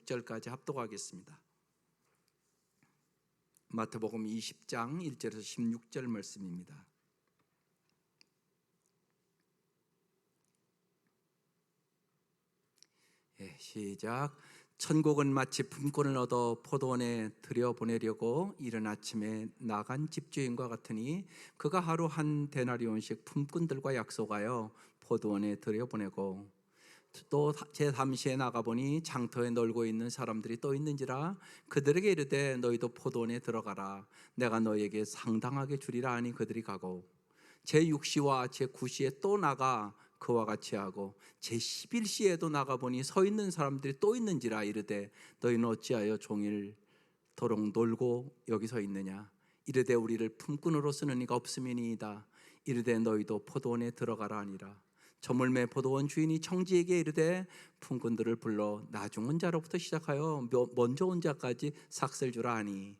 16절까지 합독하겠습니다. 마태복음 20장 1절에서 16절 말씀입니다. 시작. 천국은 마치 품꾼을 얻어 포도원에 들여보내려고 이른 아침에 나간 집주인과 같으니 그가 하루 한 데나리온씩 품꾼들과 약속하여 포도원에 들여보내고 또 제3시에 나가보니 장터에 놀고 있는 사람들이 또 있는지라 그들에게 이르되 너희도 포도원에 들어가라 내가 너희에게 상당하게 주리라 하니 그들이 가고 제6시와 제9시에 또 나가 그와 같이 하고 제11시에도 나가보니 서 있는 사람들이 또 있는지라 이르되 너희는 어찌하여 종일토록 놀고 여기 서 있느냐 이르되 우리를 품꾼으로 쓰는 이가 없음이니이다 이르되 너희도 포도원에 들어가라 하니라. 저물매 포도원 주인이 청지에게 이르되 품꾼들을 불러 나중 온 자로부터 시작하여 먼저 온 자까지 삭슬 주라 하니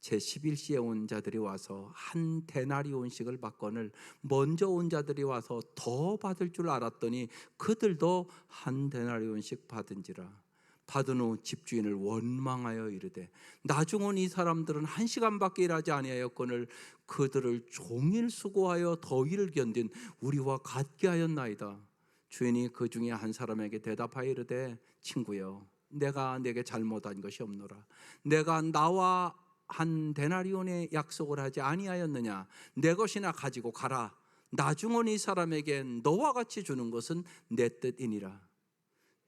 제11시에 온 자들이 와서 한 데나리온씩을 받거늘 먼저 온 자들이 와서 더 받을 줄 알았더니 그들도 한 데나리온씩 받은지라. 받은 후 집주인을 원망하여 이르되 나중 온 이 사람들은 1시간밖에 일하지 아니하였거늘 그들을 종일 수고하여 더위를 견딘 우리와 같게 하였나이다. 주인이 그 중에 한 사람에게 대답하여 이르되 친구여 내가 내게 잘못한 것이 없노라. 내가 나와 한 데나리온의 약속을 하지 아니하였느냐. 내 것이나 가지고 가라. 나중 온 이 사람에게 너와 같이 주는 것은 내 뜻이니라.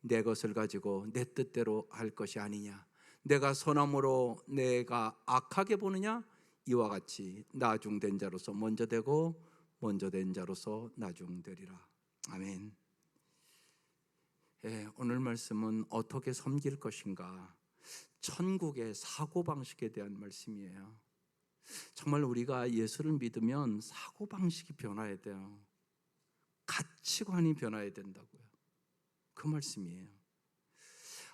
내 것을 가지고 내 뜻대로 할 것이 아니냐. 내가 선함으로 내가 악하게 보느냐. 이와 같이 나중된 자로서 먼저 되고 먼저 된 자로서 나중되리라. 아멘. 오늘 말씀은 어떻게 섬길 것인가, 천국의 사고방식에 대한 말씀이에요. 정말 우리가 예수를 믿으면 사고방식이 변화해야 돼요. 가치관이 변화해야 된다고요. 그 말씀이에요.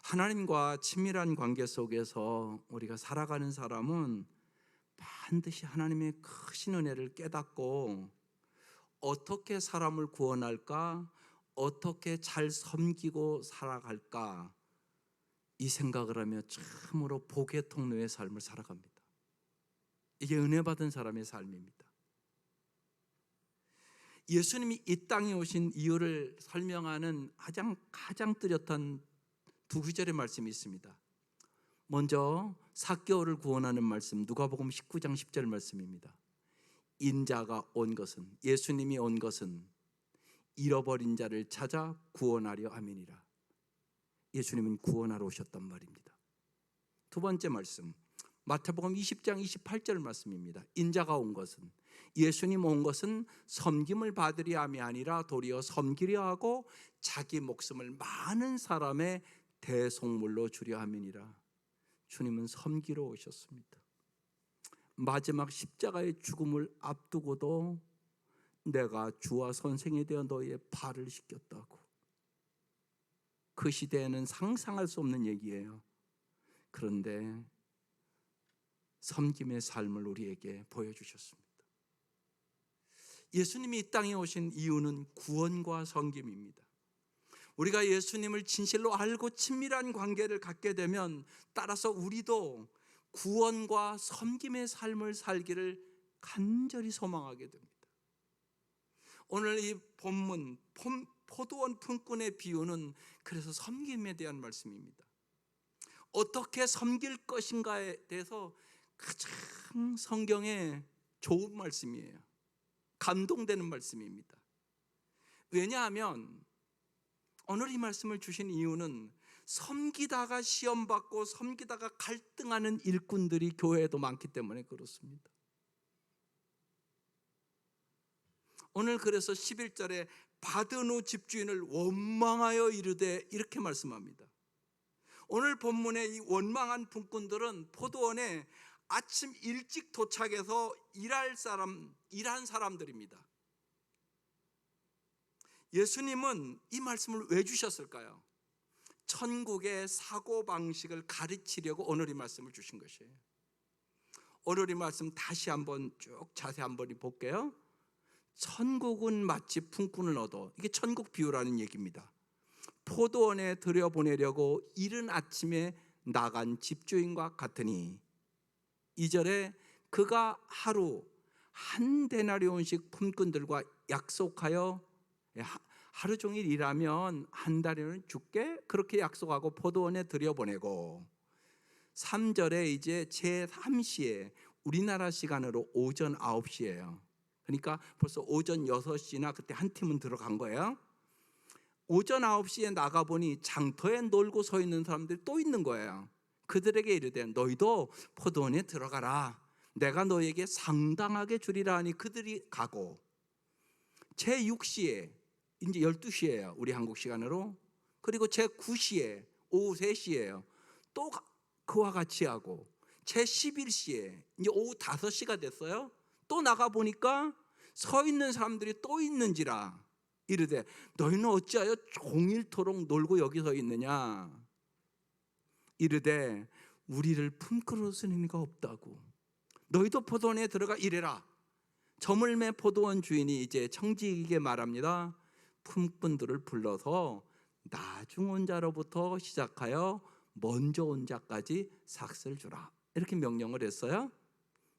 하나님과 친밀한 관계 속에서 우리가 살아가는 사람은 반드시 하나님의 크신 은혜를 깨닫고 어떻게 사람을 구원할까, 어떻게 잘 섬기고 살아갈까, 이 생각을 하며 참으로 복의 통로의 삶을 살아갑니다. 이게 은혜 받은 사람의 삶입니다. 예수님이 이 땅에 오신 이유를 설명하는 가장 뚜렷한 두 구절의 말씀이 있습니다. 먼저 삭개오를 구원하는 말씀, 누가복음 19장 10절 말씀입니다. 인자가 온 것은, 예수님이 온 것은 잃어버린 자를 찾아 구원하려 함이니라. 예수님은 구원하러 오셨단 말입니다. 두 번째 말씀, 마태복음 20장 28절 말씀입니다. 인자가 온 것은, 예수님 온 것은 섬김을 받으려 함이 아니라 도리어 섬기려 하고 자기 목숨을 많은 사람의 대속물로 주려 함이니라. 주님은 섬기러 오셨습니다. 마지막 십자가의 죽음을 앞두고도 내가 주와 선생이 되어 너희의 발을 씻겼다고. 그 시대에는 상상할 수 없는 얘기예요. 그런데 섬김의 삶을 우리에게 보여주셨습니다. 예수님이 이 땅에 오신 이유는 구원과 섬김입니다. 우리가 예수님을 진실로 알고 친밀한 관계를 갖게 되면 따라서 우리도 구원과 섬김의 삶을 살기를 간절히 소망하게 됩니다. 오늘 이 본문 포도원 품꾼의 비유는 그래서 섬김에 대한 말씀입니다. 어떻게 섬길 것인가에 대해서 가장 성경에 좋은 말씀이에요. 감동되는 말씀입니다. 왜냐하면 오늘 이 말씀을 주신 이유는 섬기다가 시험받고 섬기다가 갈등하는 일꾼들이 교회에도 많기 때문에 그렇습니다. 오늘 그래서 11절에 받은 후 집주인을 원망하여 이르되 이렇게 말씀합니다. 오늘 본문의 이 원망한 품꾼들은 포도원에 아침 일찍 도착해서 일한 사람들입니다. 예수님은 이 말씀을 왜 주셨을까요? 천국의 사고방식을 가르치려고 오늘 이 말씀을 주신 것이에요. 오늘 이 말씀 다시 한번 쭉 자세히 한번 볼게요. 천국은 마치 품꾼을 얻어, 이게 천국 비유라는 얘기입니다. 포도원에 들여보내려고 이른 아침에 나간 집주인과 같으니, 2절에 그가 하루 한 데나리온씩 품꾼들과 약속하여, 하루 종일 일하면 한 달에는 줄게, 그렇게 약속하고 포도원에 들여보내고, 3절에 이제 제3시에 우리나라 시간으로 오전 9시예요. 그러니까 벌써 오전 6시나 그때 한 팀은 들어간 거예요. 오전 9시에 나가보니 장터에 놀고 서 있는 사람들이 또 있는 거예요. 그들에게 이르되 너희도 포도원에 들어가라, 내가 너에게 상당하게 주리라 하니 그들이 가고, 제6시에 이제 12시예요 우리 한국 시간으로. 그리고 제9시에 오후 3시예요 또 그와 같이 하고, 제11시에 이제 오후 5시가 됐어요. 또 나가보니까 서 있는 사람들이 또 있는지라 이르되 너희는 어찌하여 종일토록 놀고 여기 서 있느냐. 이르되 우리를 품꾼으로 쓰는 이가 없다고. 너희도 포도원에 들어가 일해라. 저물매 포도원 주인이 이제 청지기에게 말합니다. 품꾼들을 불러서 나중 온 자로부터 시작하여 먼저 온 자까지 삭슬 주라, 이렇게 명령을 했어요.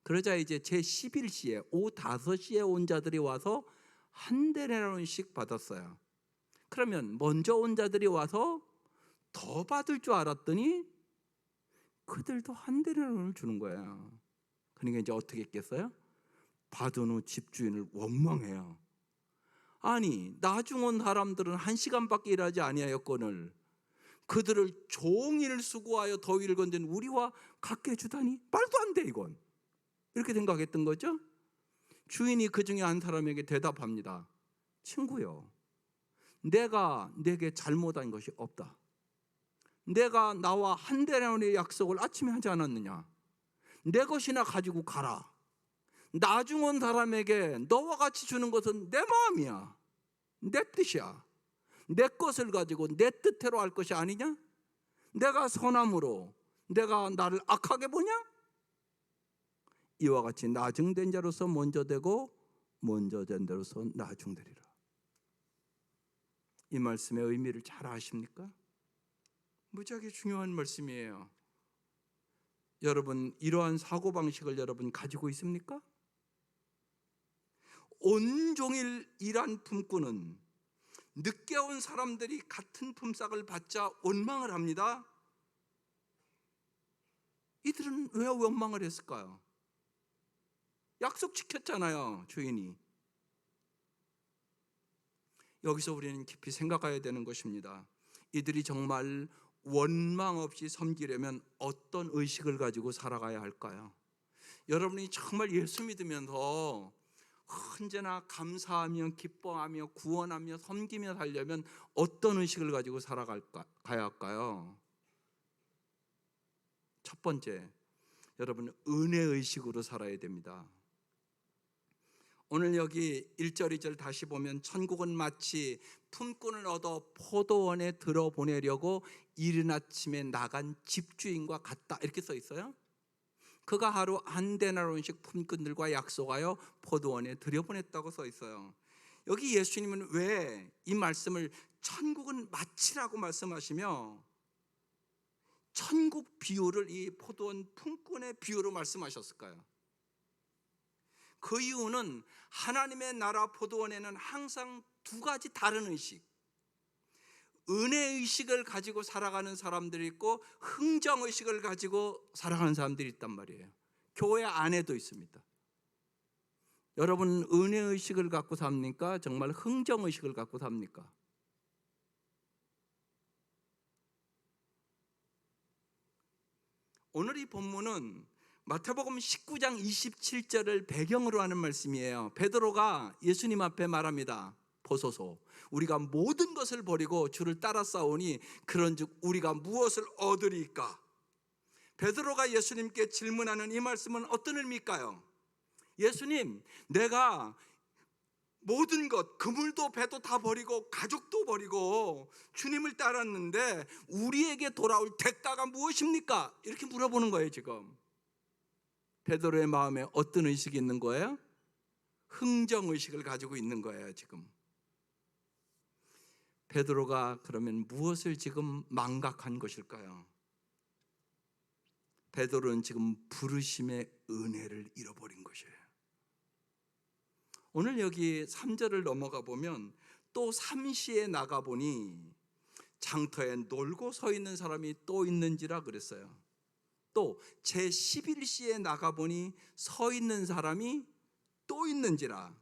그러자 이제 제11시에 오후 5시에 온 자들이 와서 한 데나리온씩 받았어요. 그러면 먼저 온 자들이 와서 더 받을 줄 알았더니 그들도 한 데나리온을 주는 거예요. 그러니까 이제 어떻게 했겠어요? 받은 후 집주인을 원망해요. 아니, 나중 온 사람들은 1시간밖에 일하지 아니하였거늘 그들을 종일 수고하여 더위를 건진 우리와 같게 주다니 말도 안 돼 이건. 이렇게 생각했던 거죠. 주인이 그 중에 한 사람에게 대답합니다. 친구요, 내가 내게 잘못한 것이 없다. 내가 나와 한 데나리온의 약속을 아침에 하지 않았느냐. 내 것이나 가지고 가라. 나중 온 사람에게 너와 같이 주는 것은 내 마음이야, 내 뜻이야. 내 것을 가지고 내 뜻대로 할 것이 아니냐? 내가 선함으로 내가 나를 악하게 보냐? 이와 같이 나중된 자로서 먼저 되고 먼저 된 자로서 나중되리라. 이 말씀의 의미를 잘 아십니까? 무지하게 중요한 말씀이에요. 여러분, 이러한 사고방식을 여러분 가지고 있습니까? 온종일 일한 품꾼은 늦게 온 사람들이 같은 품삯을 받자 원망을 합니다. 이들은 왜 원망을 했을까요? 약속 지켰잖아요, 주인이. 여기서 우리는 깊이 생각해야 되는 것입니다. 이들이 정말 원망 없이 섬기려면 어떤 의식을 가지고 살아가야 할까요? 여러분이 정말 예수 믿으면서 언제나 감사하며 기뻐하며 구원하며 섬기며 살려면 어떤 의식을 가지고 살아가야 할까요? 첫 번째, 여러분 은혜의식으로 살아야 됩니다. 오늘 여기 1절 2절 다시 보면 천국은 마치 품꾼을 얻어 포도원에 들어보내려고 이른 아침에 나간 집주인과 같다, 이렇게 써 있어요. 그가 하루 한 데나리온씩 품꾼들과 약속하여 포도원에 들여보냈다고 써 있어요. 여기 예수님은 왜 이 말씀을 천국은 마치라고 말씀하시며 천국 비유를 이 포도원 품꾼의 비유로 말씀하셨을까요? 그 이유는 하나님의 나라 포도원에는 항상 두 가지 다른 의식, 은혜의식을 가지고 살아가는 사람들이 있고 흥정의식을 가지고 살아가는 사람들이 있단 말이에요. 교회 안에도 있습니다. 여러분 은혜의식을 갖고 삽니까? 정말 흥정의식을 갖고 삽니까? 오늘 이 본문은 마태복음 19장 27절을 배경으로 하는 말씀이에요. 베드로가 예수님 앞에 말합니다. 보소서, 우리가 모든 것을 버리고 주를 따라 싸우니 그런즉 우리가 무엇을 얻으리까? 베드로가 예수님께 질문하는 이 말씀은 어떤 의미일까요? 예수님, 내가 모든 것, 그물도 배도 다 버리고 가족도 버리고 주님을 따랐는데 우리에게 돌아올 대가가 무엇입니까? 이렇게 물어보는 거예요. 지금 베드로의 마음에 어떤 의식이 있는 거예요? 흥정의식을 가지고 있는 거예요. 지금 베드로가 그러면 무엇을 지금 망각한 것일까요? 베드로는 지금 부르심의 은혜를 잃어버린 것이에요. 오늘 여기 3절을 넘어가 보면 또 삼시에 나가보니 장터에 놀고 서 있는 사람이 또 있는지라 그랬어요. 또 제11시에 나가보니 서 있는 사람이 또 있는지라.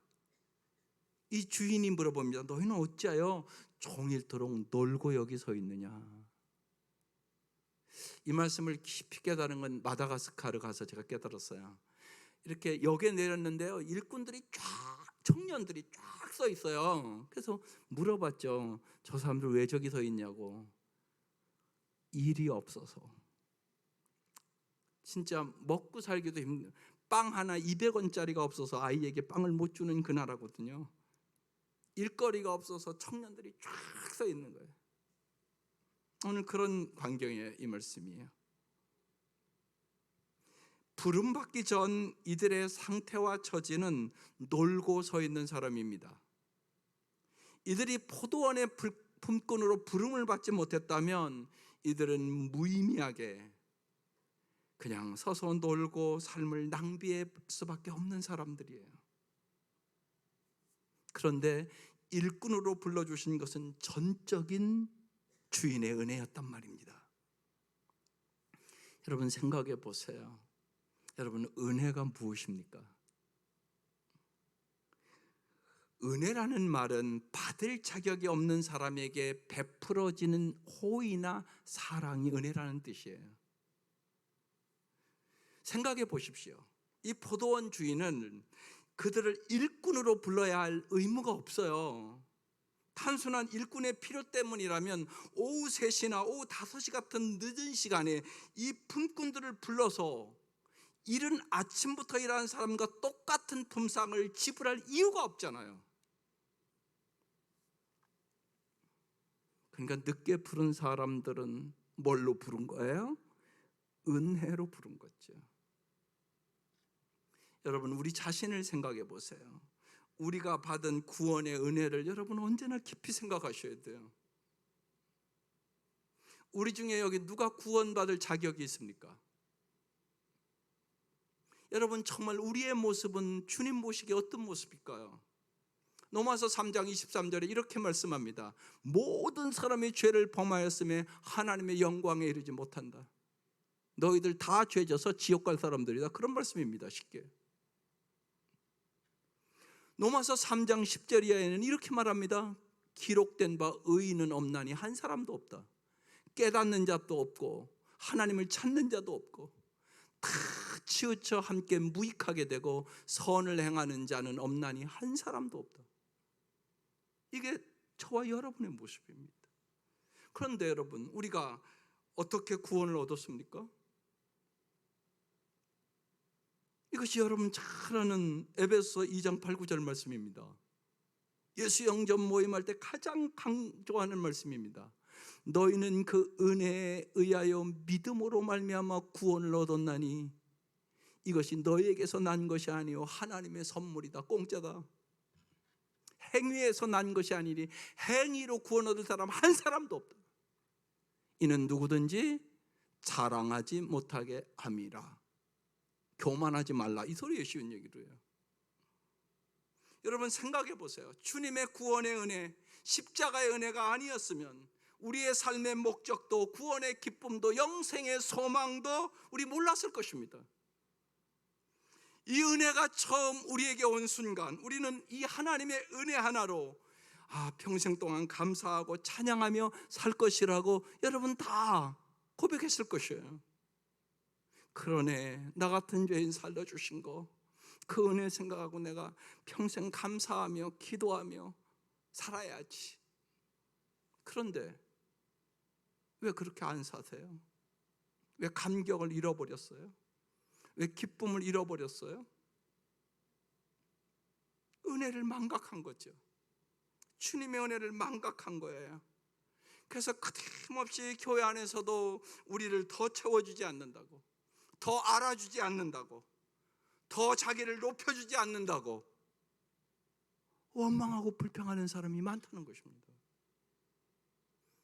이 주인이 물어봅니다. 너희는 어찌하여 종일토록 놀고 여기 서 있느냐. 이 말씀을 깊이 깨달은 건 마다가스카르 가서 제가 깨달았어요. 이렇게 역에 내렸는데요, 일꾼들이 청년들이 쫙 서 있어요. 그래서 물어봤죠. 저 사람들 왜 저기 서 있냐고. 일이 없어서. 진짜 먹고 살기도 힘든, 빵 하나 200원짜리가 없어서 아이에게 빵을 못 주는 그 나라거든요. 일거리가 없어서 청년들이 쫙 서 있는 거예요. 오늘 그런 광경이에요. 이 말씀이에요. 부름받기 전 이들의 상태와 처지는 놀고 서 있는 사람입니다. 이들이 포도원의 품꾼으로 부름을 받지 못했다면 이들은 무의미하게 그냥 서서 놀고 삶을 낭비할 수밖에 없는 사람들이에요. 그런데 일꾼으로 불러주신 것은 전적인 주인의 은혜였단 말입니다. 여러분 생각해 보세요. 여러분 은혜가 무엇입니까? 은혜라는 말은 받을 자격이 없는 사람에게 베풀어지는 호의나 사랑이 은혜라는 뜻이에요. 생각해 보십시오. 이 포도원 주인은 그들을 일꾼으로 불러야 할 의무가 없어요. 단순한 일꾼의 필요 때문이라면 오후 3시나 오후 5시 같은 늦은 시간에 이 품꾼들을 불러서 이른 아침부터 일하는 사람과 똑같은 품상을 지불할 이유가 없잖아요. 그러니까 늦게 부른 사람들은 뭘로 부른 거예요? 은혜로 부른 거죠. 여러분 우리 자신을 생각해 보세요. 우리가 받은 구원의 은혜를 여러분 언제나 깊이 생각하셔야 돼요. 우리 중에 여기 누가 구원받을 자격이 있습니까? 여러분 정말 우리의 모습은 주님 보시기에 어떤 모습일까요? 로마서 3장 23절에 이렇게 말씀합니다. 모든 사람이 죄를 범하였음에 하나님의 영광에 이르지 못한다. 너희들 다 죄져서 지옥 갈 사람들이다. 그런 말씀입니다. 쉽게. 로마서 3장 10절 이하에는 이렇게 말합니다. 기록된 바 의인은 없나니 한 사람도 없다. 깨닫는 자도 없고 하나님을 찾는 자도 없고 다 치우쳐 함께 무익하게 되고 선을 행하는 자는 없나니 한 사람도 없다. 이게 저와 여러분의 모습입니다. 그런데 여러분 우리가 어떻게 구원을 얻었습니까? 이것이 여러분 잘 아는 에베소 2장 8, 9절 말씀입니다. 예수 영접 모임할 때 가장 강조하는 말씀입니다. 너희는 그 은혜에 의하여 믿음으로 말미암아 구원을 얻었나니 이것이 너희에게서 난 것이 아니요 하나님의 선물이다. 공짜다. 행위에서 난 것이 아니니 행위로 구원 얻을 사람 한 사람도 없다. 이는 누구든지 자랑하지 못하게 함이라. 교만하지 말라. 이 소리에 쉬운 얘기로 해요. 여러분 생각해 보세요. 주님의 구원의 은혜, 십자가의 은혜가 아니었으면 우리의 삶의 목적도 구원의 기쁨도 영생의 소망도 우리 몰랐을 것입니다. 이 은혜가 처음 우리에게 온 순간 우리는 이 하나님의 은혜 하나로 평생 동안 감사하고 찬양하며 살 것이라고 여러분 다 고백했을 것이에요. 그러네, 나 같은 죄인 살려주신 거, 그 은혜 생각하고 내가 평생 감사하며 기도하며 살아야지. 그런데 왜 그렇게 안 사세요? 왜 감격을 잃어버렸어요? 왜 기쁨을 잃어버렸어요? 은혜를 망각한 거죠. 주님의 은혜를 망각한 거예요. 그래서 끊임없이 교회 안에서도 우리를 더 채워주지 않는다고, 더 알아주지 않는다고, 더 자기를 높여주지 않는다고 원망하고 불평하는 사람이 많다는 것입니다.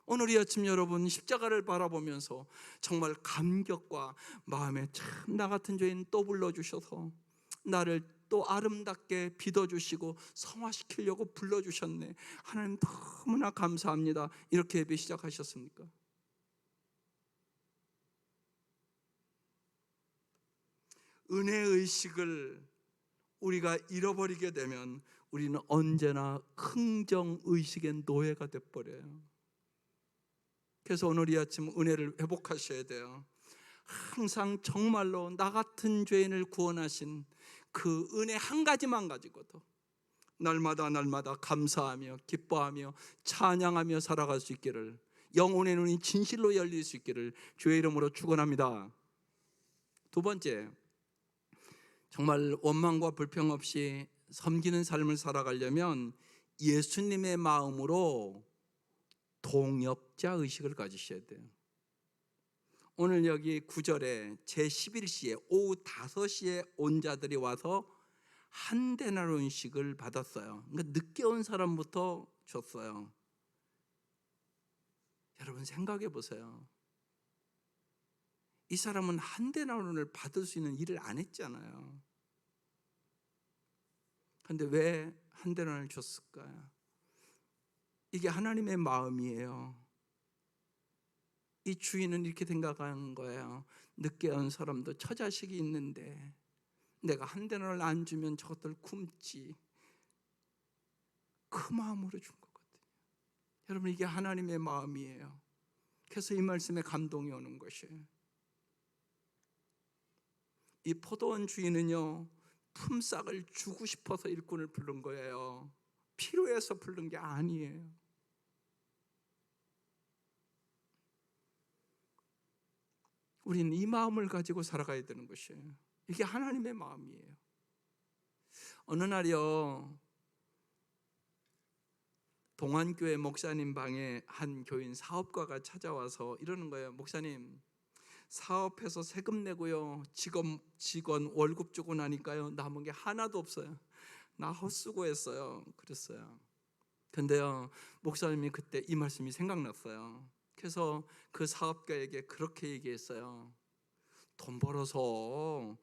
오늘 이 아침 여러분 십자가를 바라보면서 정말 감격과 마음에 참 나 같은 죄인 또 불러주셔서 나를 또 아름답게 빚어주시고 성화시키려고 불러주셨네, 하나님 너무나 감사합니다, 이렇게 예배 시작하셨습니까? 은혜의식을 우리가 잃어버리게 되면 우리는 언제나 긍정의식의 노예가 돼버려요. 그래서 오늘 이 아침 은혜를 회복하셔야 돼요. 항상 정말로 나 같은 죄인을 구원하신 그 은혜 한 가지만 가지고도 날마다 감사하며 기뻐하며 찬양하며 살아갈 수 있기를, 영혼의 눈이 진실로 열릴 수 있기를 주의 이름으로 축원합니다. 두 번째, 정말 원망과 불평 없이 섬기는 삶을 살아가려면 예수님의 마음으로 동역자 의식을 가지셔야 돼요. 오늘 여기 9절에 제11시에 오후 5시에 온 자들이 와서 한 데나리온씩을 받았어요. 그러니까 늦게 온 사람부터 줬어요. 여러분 생각해 보세요. 이 사람은 한 데나리온을 받을 수 있는 일을 안 했잖아요. 그런데 왜 한 데나리온을 줬을까요? 이게 하나님의 마음이에요. 이 주인은 이렇게 생각하는 거예요. 늦게 온 사람도 처자식이 있는데 내가 한 데나리온을 안 주면 저것들 굶지, 그 마음으로 준 거거든요. 여러분 이게 하나님의 마음이에요. 그래서 이 말씀에 감동이 오는 것이에요. 이 포도원 주인은요, 품삯을 주고 싶어서 일꾼을 부른 거예요. 필요해서 부른 게 아니에요. 우리는 이 마음을 가지고 살아가야 되는 것이에요. 이게 하나님의 마음이에요. 어느 날이요, 동안교회 목사님 방에 한 교인 사업가가 찾아와서 이러는 거예요. 목사님, 사업해서 세금 내고요, 직원 월급 주고 나니까요 남은 게 하나도 없어요. 나 헛수고했어요. 그랬어요. 근데요, 목사님이 그때 이 말씀이 생각났어요. 그래서 그 사업가에게 그렇게 얘기했어요. 돈 벌어서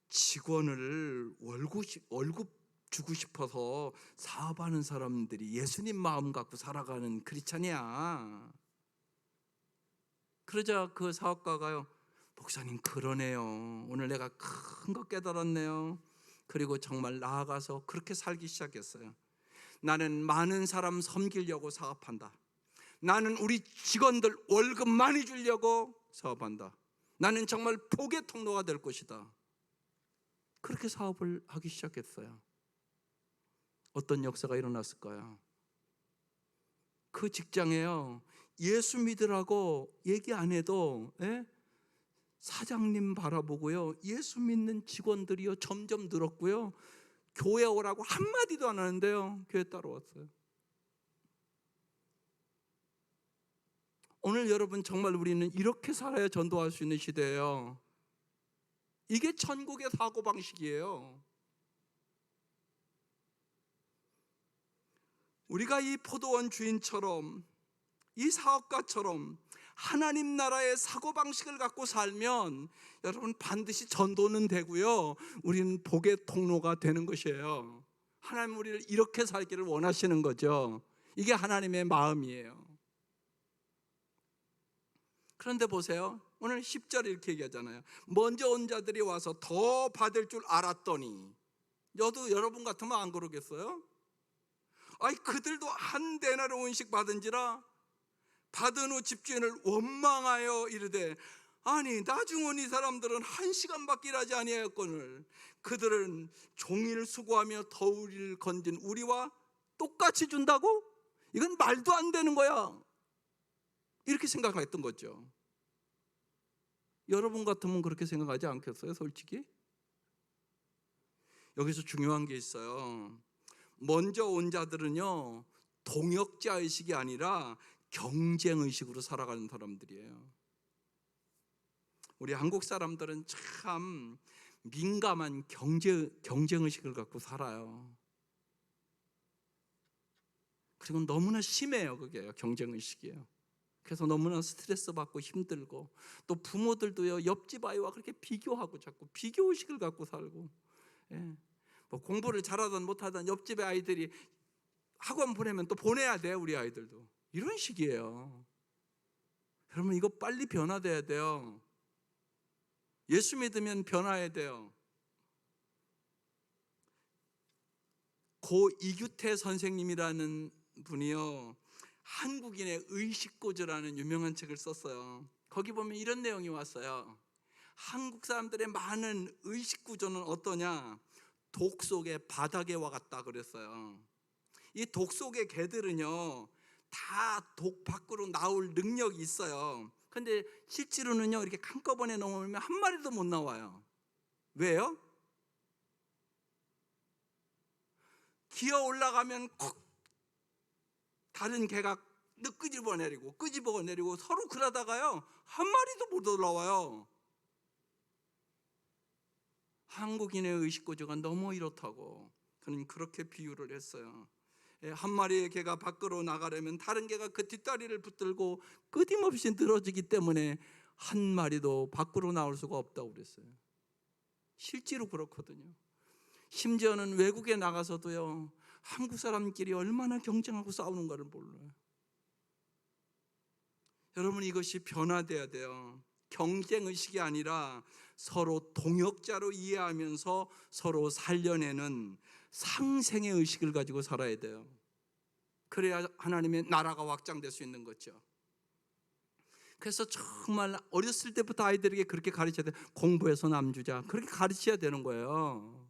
직원을 월급 주고 싶어서 사업하는 사람들이 예수님 마음 갖고 살아가는 크리스찬이야. 그러자 그 사업가가요, 목사님 그러네요. 오늘 내가 큰 거 깨달았네요. 그리고 정말 나아가서 그렇게 살기 시작했어요. 나는 많은 사람 섬기려고 사업한다. 나는 우리 직원들 월급 많이 주려고 사업한다. 나는 정말 복의 통로가 될 것이다. 그렇게 사업을 하기 시작했어요. 어떤 역사가 일어났을까요? 그 직장에요, 예수 믿으라고 얘기 안 해도 사장님 바라보고요, 예수 믿는 직원들이요 점점 늘었고요, 교회 오라고 한마디도 안 하는데요 교회 따라왔어요. 오늘 여러분 정말 우리는 이렇게 살아야 전도할 수 있는 시대예요. 이게 천국의 사고방식이에요. 우리가 이 포도원 주인처럼, 이 사업가처럼 하나님 나라의 사고방식을 갖고 살면 여러분 반드시 전도는 되고요, 우리는 복의 통로가 되는 것이에요. 하나님 우리를 이렇게 살기를 원하시는 거죠. 이게 하나님의 마음이에요. 그런데 보세요, 오늘 10절에 이렇게 얘기하잖아요. 먼저 온 자들이 와서 더 받을 줄 알았더니, 저도 여러분 같으면 안 그러겠어요? 아니 그들도 한 데나리온씩 받은지라 받은 후 집주인을 원망하여 이르되, 아니 나중 온 이 사람들은 1시간밖에 일하지 아니하였거늘 그들은 종일 수고하며 더위를 건진 우리와 똑같이 준다고? 이건 말도 안 되는 거야. 이렇게 생각했던 거죠. 여러분 같으면 그렇게 생각하지 않겠어요? 솔직히? 여기서 중요한 게 있어요. 먼저 온 자들은요, 동역자 의식이 아니라 경쟁 의식으로 살아가는 사람들이에요. 우리 한국 사람들은 참 민감한 경쟁 의식을 갖고 살아요. 그리고 너무나 심해요. 그게 경쟁 의식이에요. 그래서 너무나 스트레스 받고 힘들고, 또 부모들도요 옆집 아이와 그렇게 비교하고 자꾸 비교의식을 갖고 살고, 예. 뭐 공부를 잘하든 못하든 옆집의 아이들이 학원 보내면 또 보내야 돼, 우리 아이들도. 이런 식이에요. 여러분, 이거 빨리 변화돼야 돼요. 예수 믿으면 변화해야 돼요. 고 이규태 선생님이라는 분이요, 한국인의 의식고조라는 유명한 책을 썼어요. 거기 보면 이런 내용이 왔어요. 한국 사람들의 많은 의식구조는 어떠냐? 독 속의 바닥에와 같다 그랬어요. 이 독 속의 개들은요 다 독 밖으로 나올 능력이 있어요. 근데 실제로는요 이렇게 한꺼번에 넣으면 한 마리도 못 나와요. 왜요? 기어 올라가면 콕 다른 개가 끄집어내리고 서로 그러다가요 한 마리도 못 올라와요. 한국인의 의식구조가 너무 이렇다고 그는 그렇게 비유를 했어요. 한 마리의 개가 밖으로 나가려면 다른 개가 그 뒷다리를 붙들고 끊임없이 늘어지기 때문에 한 마리도 밖으로 나올 수가 없다고 그랬어요. 실제로 그렇거든요. 심지어는 외국에 나가서도요 한국 사람끼리 얼마나 경쟁하고 싸우는가를 몰라요. 여러분, 이것이 변화돼야 돼요. 경쟁의식이 아니라 서로 동역자로 이해하면서 서로 살려내는 상생의 의식을 가지고 살아야 돼요. 그래야 하나님의 나라가 확장될 수 있는 거죠. 그래서 정말 어렸을 때부터 아이들에게 그렇게 가르쳐야 돼요. 공부해서 남주자, 그렇게 가르쳐야 되는 거예요.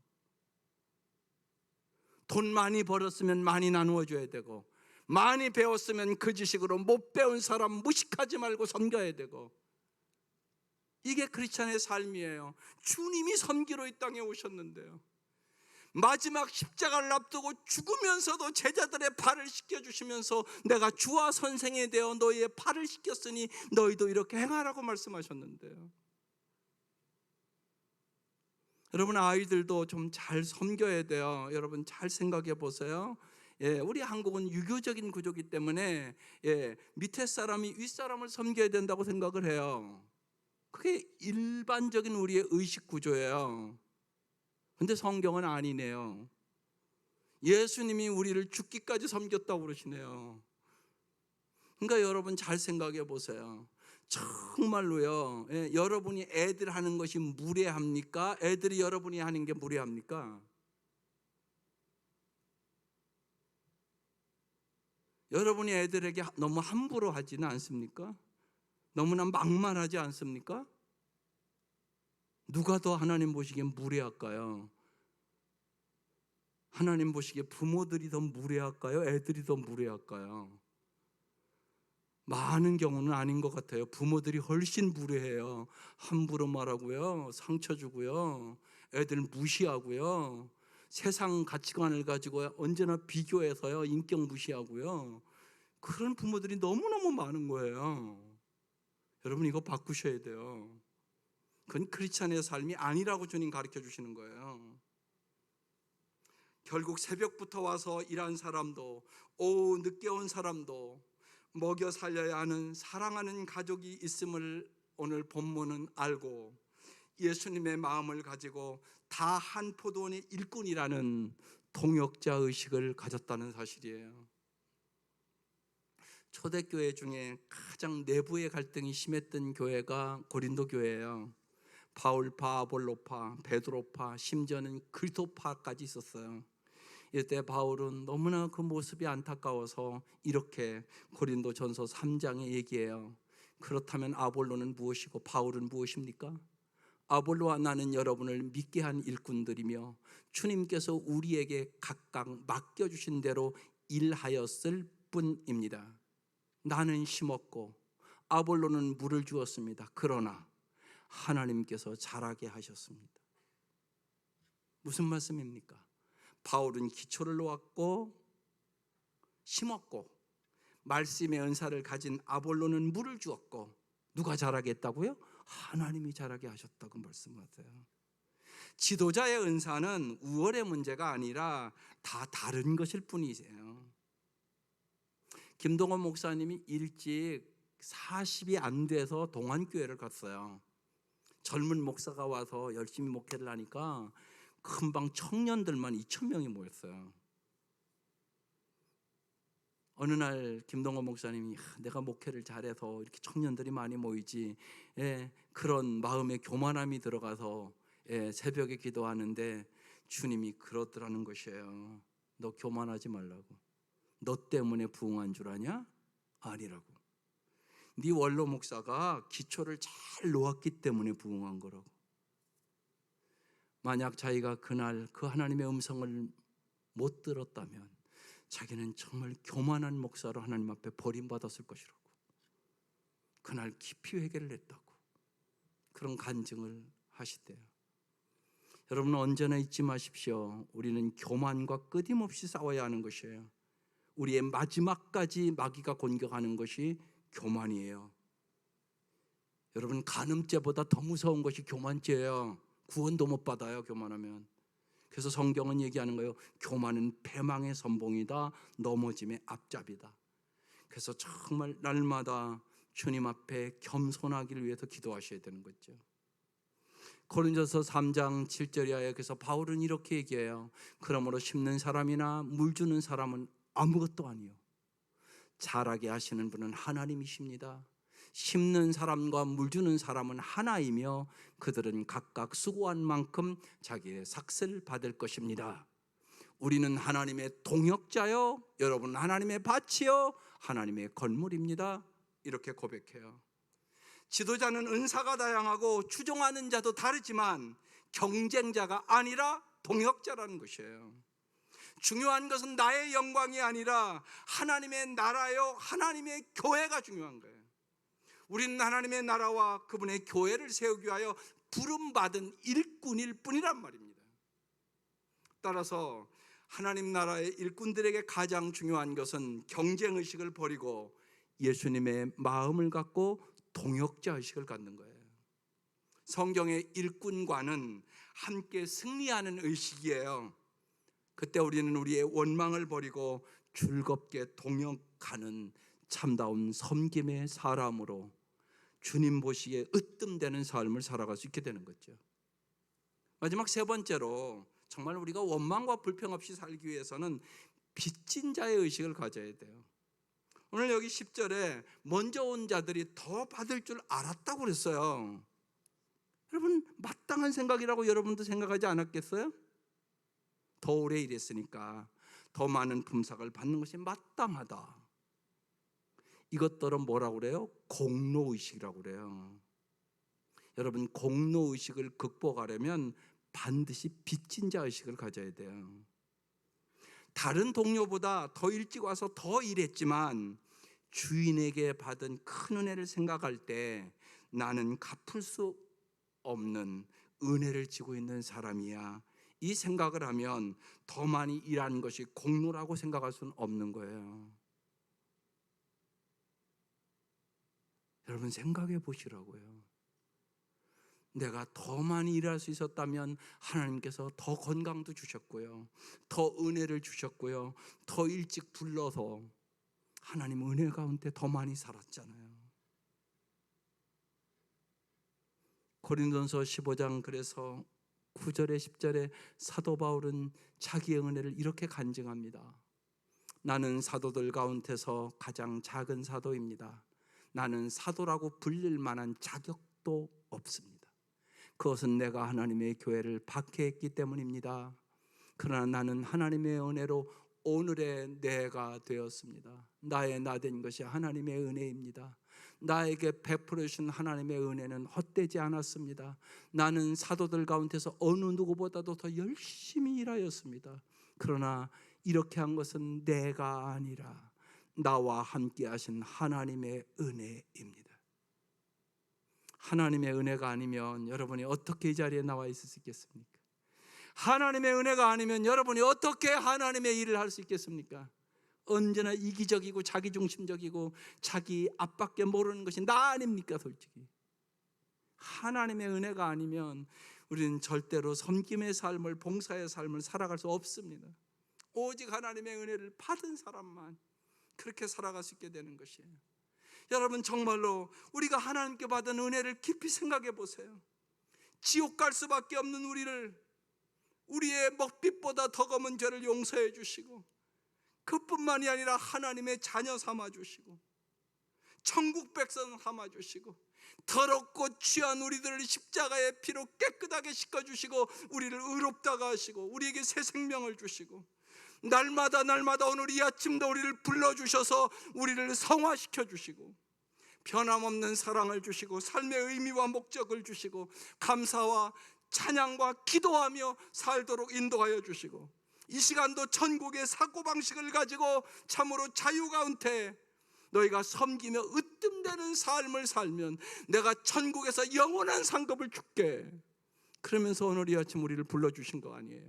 돈 많이 벌었으면 많이 나누어 줘야 되고, 많이 배웠으면 그 지식으로 못 배운 사람 무식하지 말고 섬겨야 되고, 이게 크리스찬의 삶이에요. 주님이 섬기러 이 땅에 오셨는데요, 마지막 십자가를 앞두고 죽으면서도 제자들의 발을 씻겨주시면서 내가 주와 선생이 되어 너희의 발을 씻겼으니 너희도 이렇게 행하라고 말씀하셨는데요. 여러분, 아이들도 좀 잘 섬겨야 돼요. 여러분 잘 생각해 보세요. 우리 한국은 유교적인 구조이기 때문에 밑에 사람이 윗사람을 섬겨야 된다고 생각을 해요. 그게 일반적인 우리의 의식 구조예요. 근데 성경은 아니네요. 예수님이 우리를 죽기까지 섬겼다고 그러시네요. 그러니까 여러분 잘 생각해 보세요. 정말로요, 여러분이 애들 하는 것이 무례합니까? 애들이 여러분이 하는 게 무례합니까? 여러분이 애들에게 너무 함부로 하지는 않습니까? 너무나 막말하지 않습니까? 누가 더 하나님 보시기엔 무례할까요? 하나님 보시기에 부모들이 더 무례할까요? 애들이 더 무례할까요? 많은 경우는 아닌 것 같아요. 부모들이 훨씬 무례해요. 함부로 말하고요, 상처 주고요, 애들 무시하고요, 세상 가치관을 가지고 언제나 비교해서요 인격 무시하고요, 그런 부모들이 너무너무 많은 거예요. 여러분, 이거 바꾸셔야 돼요. 그건 크리스찬의 삶이 아니라고 주님 가르쳐 주시는 거예요. 결국 새벽부터 와서 일한 사람도, 오후 늦게 온 사람도 먹여 살려야 하는 사랑하는 가족이 있음을 오늘 본문은 알고 예수님의 마음을 가지고 다 한 포도원의 일꾼이라는 동역자 의식을 가졌다는 사실이에요. 초대교회 중에 가장 내부의 갈등이 심했던 교회가 고린도 교회예요. 바울파, 아볼로파, 베드로파, 심지어는 그리스도파까지 있었어요. 이때 바울은 너무나 그 모습이 안타까워서 이렇게 고린도전서 3장에 얘기해요. 그렇다면 아볼로는 무엇이고 바울은 무엇입니까? 아볼로와 나는 여러분을 믿게 한 일꾼들이며 주님께서 우리에게 각각 맡겨주신 대로 일하였을 뿐입니다. 나는 심었고 아볼로는 물을 주었습니다. 그러나 하나님께서 자라게 하셨습니다. 무슨 말씀입니까? 바울은 기초를 놓았고 심었고, 말씀의 은사를 가진 아볼로는 물을 주었고, 누가 자라게 했다고요? 하나님이 자라게 하셨다고 말씀하세요. 지도자의 은사는 우월의 문제가 아니라 다 다른 것일 뿐이세요. 김동원 목사님이 일찍 40이 안 돼서 동안교회를 갔어요. 젊은 목사가 와서 열심히 목회를 하니까 금방 청년들만 2,000명이 모였어요. 어느 날 김동원 목사님이 내가 목회를 잘해서 이렇게 청년들이 많이 모이지, 그런 마음의 교만함이 들어가서 새벽에 기도하는데 주님이 그러더라는 것이에요. 너 교만하지 말라고. 너 때문에 부흥한 줄 아냐? 아니라고. 네 원로 목사가 기초를 잘 놓았기 때문에 부흥한 거라고. 만약 자기가 그날 그 하나님의 음성을 못 들었다면 자기는 정말 교만한 목사로 하나님 앞에 버림받았을 것이라고. 그날 깊이 회개를 했다고 그런 간증을 하시대요. 여러분, 언제나 잊지 마십시오. 우리는 교만과 끊임없이 싸워야 하는 것이에요. 우리의 마지막까지 마귀가 공격하는 것이 교만이에요. 여러분, 간음죄보다 더 무서운 것이 교만죄예요. 구원도 못 받아요, 교만하면. 그래서 성경은 얘기하는 거예요. 교만은 패망의 선봉이다, 넘어짐의 앞잡이다. 그래서 정말 날마다 주님 앞에 겸손하기를 위해서 기도하셔야 되는 거죠. 고린도서 3장 7절 이하에 그래서 바울은 이렇게 얘기해요. 그러므로 심는 사람이나 물 주는 사람은 아무것도 아니요, 자라게 하시는 분은 하나님이십니다. 심는 사람과 물 주는 사람은 하나이며 그들은 각각 수고한 만큼 자기의 삭슬 받을 것입니다. 우리는 하나님의 동역자요, 여러분은 하나님의 밭이요, 하나님의 건물입니다. 이렇게 고백해요. 지도자는 은사가 다양하고 추종하는 자도 다르지만 경쟁자가 아니라 동역자라는 것이에요. 중요한 것은 나의 영광이 아니라 하나님의 나라요, 하나님의 교회가 중요한 거예요. 우리는 하나님의 나라와 그분의 교회를 세우기 위하여 부름받은 일꾼일 뿐이란 말입니다. 따라서 하나님 나라의 일꾼들에게 가장 중요한 것은 경쟁의식을 버리고 예수님의 마음을 갖고 동역자의식을 갖는 거예요. 성경의 일꾼과는 함께 승리하는 의식이에요. 그때 우리는 우리의 원망을 버리고 즐겁게 동역하는 참다운 섬김의 사람으로 주님 보시기에 으뜸되는 삶을 살아갈 수 있게 되는 거죠. 마지막 세 번째로, 정말 우리가 원망과 불평 없이 살기 위해서는 빚진 자의 의식을 가져야 돼요. 오늘 여기 10절에 먼저 온 자들이 더 받을 줄 알았다고 그랬어요. 여러분, 마땅한 생각이라고 여러분도 생각하지 않았겠어요? 더 오래 일했으니까 더 많은 품삯을 받는 것이 마땅하다. 이것들은 뭐라고 그래요? 공로의식이라고 그래요. 여러분, 공로의식을 극복하려면 반드시 빚진 자 의식을 가져야 돼요. 다른 동료보다 더 일찍 와서 더 일했지만 주인에게 받은 큰 은혜를 생각할 때 나는 갚을 수 없는 은혜를 지고 있는 사람이야, 이 생각을 하면 더 많이 일한 것이 공로라고 생각할 수는 없는 거예요. 여러분, 생각해 보시라고요. 내가 더 많이 일할 수 있었다면 하나님께서 더 건강도 주셨고요, 더 은혜를 주셨고요, 더 일찍 불러서 하나님 은혜 가운데 더 많이 살았잖아요. 고린도전서 15장 그래서 9절에 10절에 사도 바울은 자기의 은혜를 이렇게 간증합니다. 나는 사도들 가운데서 가장 작은 사도입니다. 나는 사도라고 불릴 만한 자격도 없습니다. 그것은 내가 하나님의 교회를 박해했기 때문입니다. 그러나 나는 하나님의 은혜로 오늘의 내가 되었습니다. 나의 나된 것이 하나님의 은혜입니다. 나에게 베풀어 주신 하나님의 은혜는 헛되지 않았습니다. 나는 사도들 가운데서 어느 누구보다도 더 열심히 일하였습니다. 그러나 이렇게 한 것은 내가 아니라 나와 함께 하신 하나님의 은혜입니다. 하나님의 은혜가 아니면 여러분이 어떻게 이 자리에 나와 있을 수 있겠습니까? 하나님의 은혜가 아니면 여러분이 어떻게 하나님의 일을 할 수 있겠습니까? 언제나 이기적이고 자기중심적이고 자기 앞밖에 모르는 것이 나 아닙니까? 솔직히 하나님의 은혜가 아니면 우리는 절대로 섬김의 삶을, 봉사의 삶을 살아갈 수 없습니다. 오직 하나님의 은혜를 받은 사람만 그렇게 살아갈 수 있게 되는 것이에요. 여러분, 정말로 우리가 하나님께 받은 은혜를 깊이 생각해 보세요. 지옥 갈 수밖에 없는 우리를, 우리의 먹빛보다 더 검은 죄를 용서해 주시고, 그뿐만이 아니라 하나님의 자녀 삼아 주시고, 천국 백성 삼아 주시고, 더럽고 취한 우리들을 십자가의 피로 깨끗하게 씻어 주시고, 우리를 의롭다가 하시고, 우리에게 새 생명을 주시고, 날마다 오늘 이 아침도 우리를 불러주셔서 우리를 성화시켜 주시고, 변함없는 사랑을 주시고, 삶의 의미와 목적을 주시고, 감사와 찬양과 기도하며 살도록 인도하여 주시고, 이 시간도 천국의 사고방식을 가지고 참으로 자유가 은퇴, 너희가 섬기며 으뜸되는 삶을 살면 내가 천국에서 영원한 상급을 줄게, 그러면서 오늘 이 아침 우리를 불러주신 거 아니에요?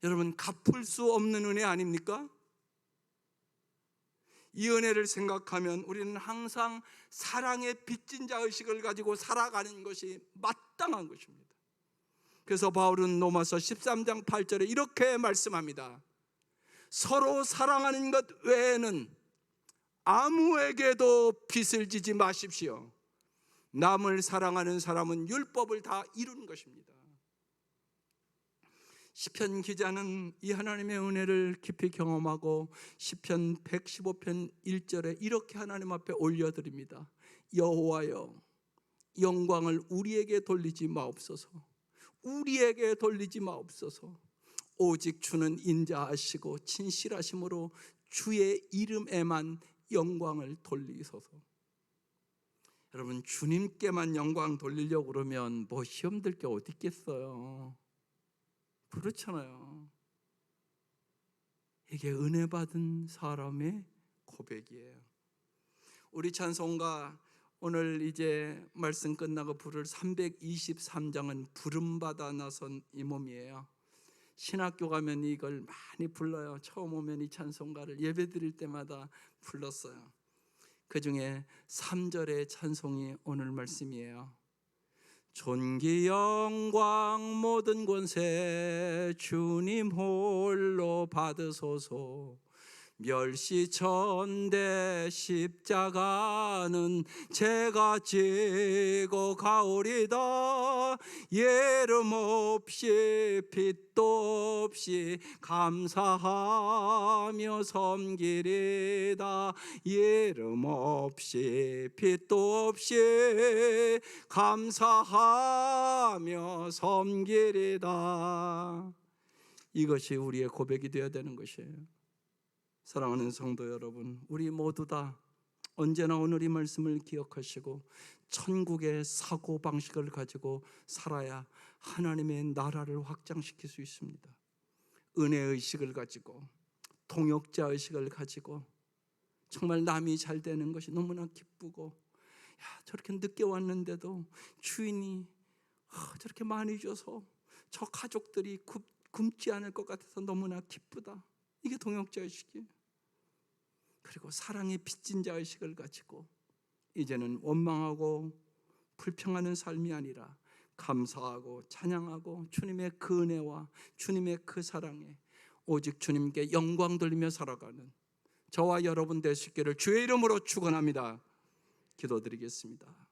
여러분, 갚을 수 없는 은혜 아닙니까? 이 은혜를 생각하면 우리는 항상 사랑의 빚진 자 의식을 가지고 살아가는 것이 마땅한 것입니다. 그래서 바울은 로마서 13장 8절에 이렇게 말씀합니다. 서로 사랑하는 것 외에는 아무에게도 빚을 지지 마십시오. 남을 사랑하는 사람은 율법을 다 이룬 것입니다. 시편 기자는 이 하나님의 은혜를 깊이 경험하고 시편 115편 1절에 이렇게 하나님 앞에 올려드립니다. 여호와여, 영광을 우리에게 돌리지 마옵소서. 우리에게 돌리지 마옵소서. 오직 주는 인자하시고 진실하심으로 주의 이름에만 영광을 돌리소서. 여러분, 주님께만 영광 돌리려고 그러면 뭐 시험 들 게 어디 있겠어요? 그렇잖아요. 이게 은혜 받은 사람의 고백이에요. 우리 찬송가 오늘 이제 말씀 끝나고 부를 323장은 부름받아 나선 이 몸이에요. 신학교 가면 이걸 많이 불러요. 처음 오면 이 찬송가를 예배 드릴 때마다 불렀어요. 그 중에 3절의 찬송이 오늘 말씀이에요. 존귀 영광 모든 권세 주님 홀로 받으소서. 멸시천대 십자가는 제가 지고 가오리다. 예름 없이 빚도 없이 감사하며 섬기리다. 예름 없이 빚도 없이 감사하며 섬기리다. 이것이 우리의 고백이 되어야 되는 것이에요. 사랑하는 성도 여러분, 우리 모두 다 언제나 오늘 이 말씀을 기억하시고 천국의 사고방식을 가지고 살아야 하나님의 나라를 확장시킬 수 있습니다. 은혜의식을 가지고, 동역자의식을 가지고, 정말 남이 잘 되는 것이 너무나 기쁘고, 저렇게 늦게 왔는데도 주인이 저렇게 많이 줘서 저 가족들이 굶지 않을 것 같아서 너무나 기쁘다. 이게 동역자의식이에요. 그리고 사랑의 빚진 자의식을 가지고 이제는 원망하고 불평하는 삶이 아니라 감사하고 찬양하고 주님의 그 은혜와 주님의 그 사랑에 오직 주님께 영광 돌리며 살아가는 저와 여러분 되시기를 주의 이름으로 축원합니다. 기도드리겠습니다.